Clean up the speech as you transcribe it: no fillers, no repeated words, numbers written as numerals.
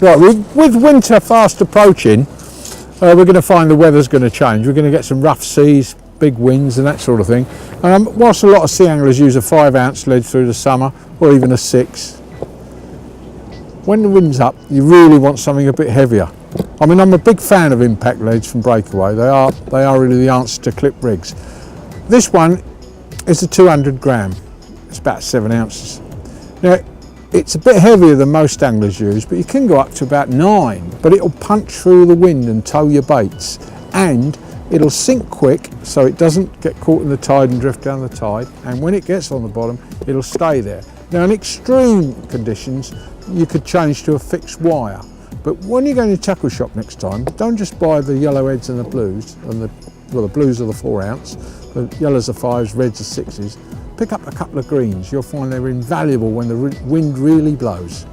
Right, with winter fast approaching, we're going to find the weather's going to change. We're going to get some rough seas, big winds and that sort of thing. Whilst a lot of sea anglers use a 5-ounce lead through the summer, or even a 6, when the wind's up, you really want something a bit heavier. I mean, I'm a big fan of impact leads from Breakaway. They are really the answer to clip rigs. This one is a 200 gram. It's about 7 ounces. Now, it's a bit heavier than most anglers use, but you can go up to about 9, but it'll punch through the wind and tow your baits, and it'll sink quick so it doesn't get caught in the tide and drift down the tide, and when it gets on the bottom, it'll stay there. Now, in extreme conditions, you could change to a fixed wire, but when you go in your tackle shop next time, don't just buy the yellow heads and the blues, and the blues are the 4 ounce, the yellows are 5s, reds are 6s. Pick up a couple of greens. You'll find they're invaluable when the wind really blows.